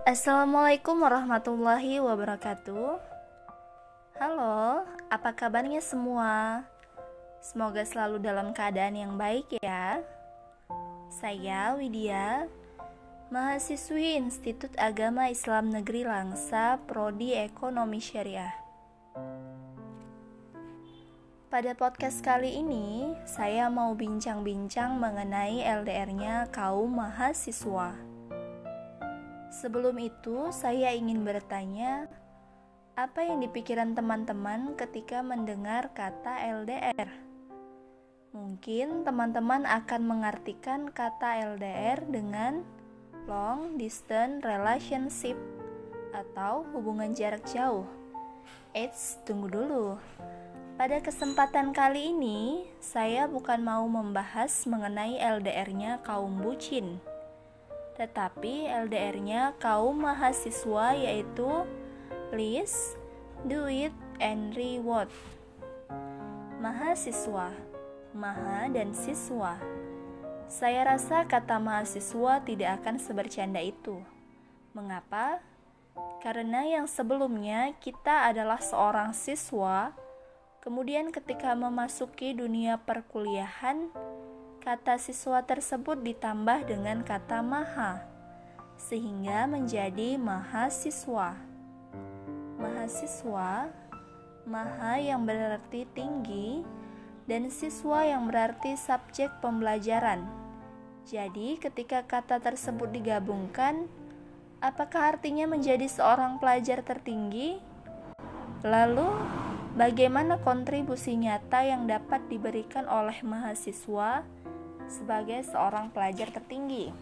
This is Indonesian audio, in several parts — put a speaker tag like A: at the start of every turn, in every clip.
A: Assalamualaikum warahmatullahi wabarakatuh. Halo, apa kabarnya semua? Semoga selalu dalam keadaan yang baik ya. Saya Widya, mahasiswi Institut Agama Islam Negeri Langsa, Prodi Ekonomi Syariah. Pada podcast kali ini, saya mau bincang-bincang mengenai LDR-nya kaum mahasiswa. Sebelum itu, saya ingin bertanya, apa yang dipikiran teman-teman ketika mendengar kata LDR? Mungkin teman-teman akan mengartikan kata LDR dengan long distance relationship atau hubungan jarak jauh. Eits, tunggu dulu. Pada kesempatan kali ini, saya bukan mau membahas mengenai LDR-nya kaum bucin, tetapi LDR-nya kaum mahasiswa, yaitu list, do it, and reward. Mahasiswa, maha dan siswa. Saya rasa kata mahasiswa tidak akan sebercanda itu. Mengapa? Karena yang sebelumnya kita adalah seorang siswa, kemudian ketika memasuki dunia perkuliahan, kata siswa tersebut ditambah dengan kata maha, sehingga menjadi mahasiswa. Mahasiswa, maha yang berarti tinggi, dan siswa yang berarti subjek pembelajaran. Jadi ketika kata tersebut digabungkan, apakah artinya menjadi seorang pelajar tertinggi? Lalu, bagaimana kontribusi nyata yang dapat diberikan oleh mahasiswa sebagai seorang pelajar tertinggi?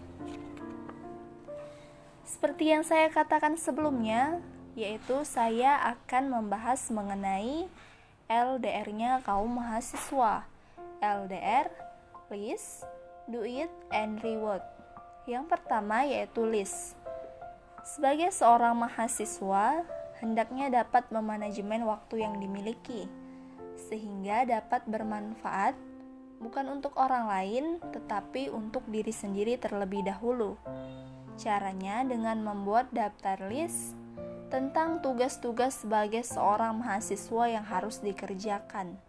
A: Seperti yang saya katakan sebelumnya, yaitu saya akan membahas mengenai LDR-nya kaum mahasiswa. LDR, list, do it, and reward. Yang pertama yaitu list. Sebagai seorang mahasiswa, hendaknya dapat memanajemen waktu yang dimiliki, sehingga dapat bermanfaat bukan untuk orang lain, tetapi untuk diri sendiri terlebih dahulu. Caranya dengan membuat daftar list tentang tugas-tugas sebagai seorang mahasiswa yang harus dikerjakan.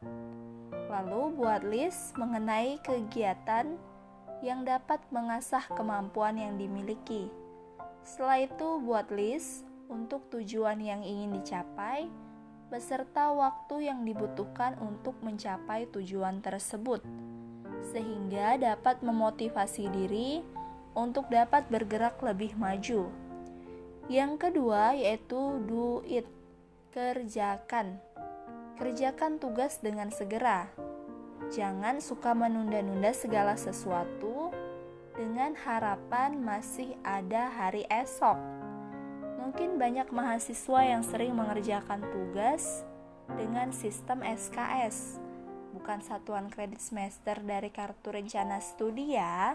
A: Lalu buat list mengenai kegiatan yang dapat mengasah kemampuan yang dimiliki. Setelah itu buat list untuk tujuan yang ingin dicapai, beserta waktu yang dibutuhkan untuk mencapai tujuan tersebut, sehingga dapat memotivasi diri untuk dapat bergerak lebih maju. Yang kedua yaitu do it, kerjakan. Kerjakan tugas dengan segera. Jangan suka menunda-nunda segala sesuatu dengan harapan masih ada hari esok. Mungkin banyak mahasiswa yang sering mengerjakan tugas dengan sistem SKS, bukan satuan kredit semester dari kartu rencana studi ya,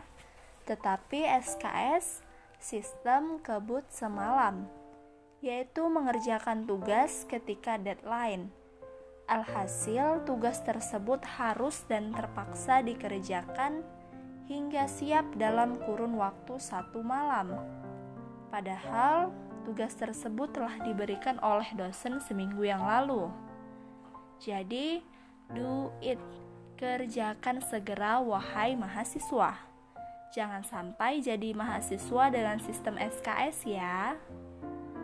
A: tetapi SKS, sistem kebut semalam, yaitu mengerjakan tugas ketika deadline. Alhasil, tugas tersebut harus dan terpaksa dikerjakan hingga siap dalam kurun waktu 1 malam. Padahal, tugas tersebut telah diberikan oleh dosen seminggu yang lalu. Jadi, do it, kerjakan segera wahai mahasiswa. Jangan sampai jadi mahasiswa dengan sistem SKS ya.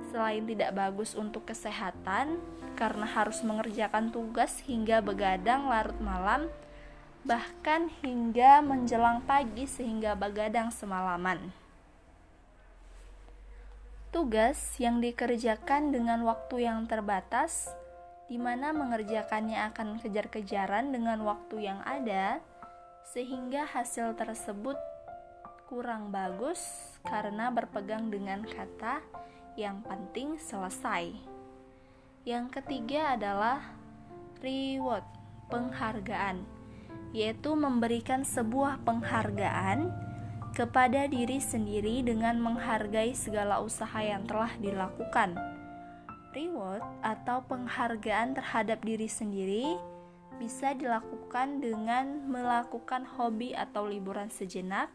A: Selain tidak bagus untuk kesehatan, karena harus mengerjakan tugas hingga begadang larut malam, bahkan hingga menjelang pagi sehingga begadang semalaman. Tugas yang dikerjakan dengan waktu yang terbatas, di mana mengerjakannya akan kejar-kejaran dengan waktu yang ada, sehingga hasil tersebut kurang bagus karena berpegang dengan kata yang penting selesai. Yang ketiga adalah reward, penghargaan, yaitu memberikan sebuah penghargaan kepada diri sendiri dengan menghargai segala usaha yang telah dilakukan. Reward atau penghargaan terhadap diri sendiri bisa dilakukan dengan melakukan hobi atau liburan sejenak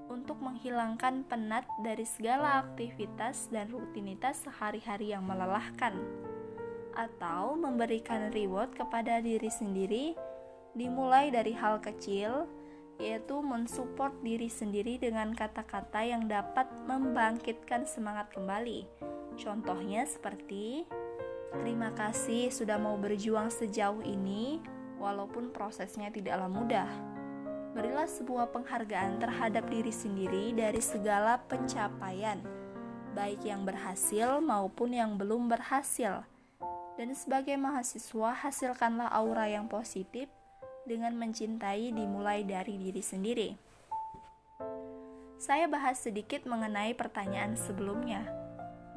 A: untuk untuk menghilangkan penat dari segala aktivitas dan rutinitas sehari-hari yang melelahkan, atau memberikan reward kepada diri sendiri dimulai dari hal kecil, yaitu mensupport diri sendiri dengan kata-kata yang dapat membangkitkan semangat kembali. Contohnya seperti, terima kasih sudah mau berjuang sejauh ini, walaupun prosesnya tidaklah mudah. Berilah sebuah penghargaan terhadap diri sendiri dari segala pencapaian, baik yang berhasil maupun yang belum berhasil. Dan sebagai mahasiswa, hasilkanlah aura yang positif dengan mencintai dimulai dari diri sendiri. Saya bahas sedikit mengenai pertanyaan sebelumnya.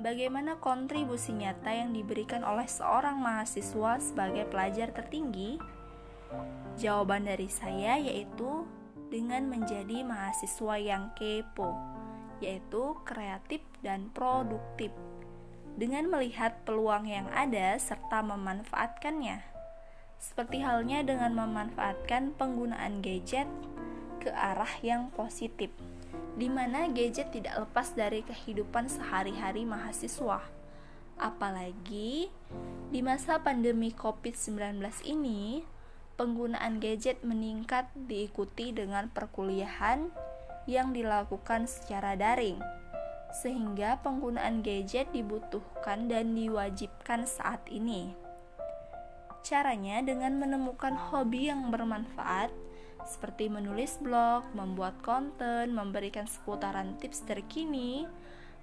A: Bagaimana kontribusi nyata yang diberikan oleh seorang mahasiswa sebagai pelajar tertinggi? Jawaban dari saya yaitu dengan menjadi mahasiswa yang kepo, yaitu kreatif dan produktif, dengan melihat peluang yang ada serta memanfaatkannya. Seperti halnya dengan memanfaatkan penggunaan gadget ke arah yang positif, di mana gadget tidak lepas dari kehidupan sehari-hari mahasiswa. Apalagi di masa pandemi COVID-19 ini, penggunaan gadget meningkat diikuti dengan perkuliahan yang dilakukan secara daring, sehingga penggunaan gadget dibutuhkan dan diwajibkan saat ini. Caranya dengan menemukan hobi yang bermanfaat, seperti menulis blog, membuat konten, memberikan seputaran tips terkini,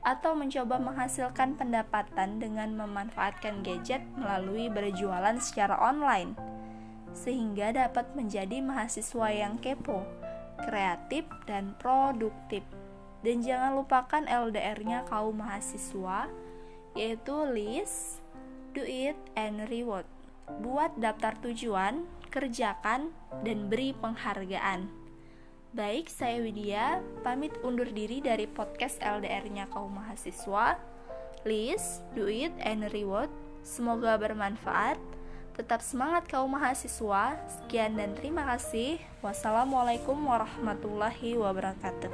A: atau mencoba menghasilkan pendapatan dengan memanfaatkan gadget melalui berjualan secara online, sehingga dapat menjadi mahasiswa yang kepo, kreatif, dan produktif. Dan jangan lupakan LDR-nya kaum mahasiswa, yaitu list, do it, and reward. Buat daftar tujuan, kerjakan, dan beri penghargaan. Baik, saya Widya, pamit undur diri dari podcast LDR-nya kaum mahasiswa. List, do it, and reward. Semoga bermanfaat. Tetap semangat kaum mahasiswa. Sekian dan terima kasih. Wassalamualaikum warahmatullahi wabarakatuh.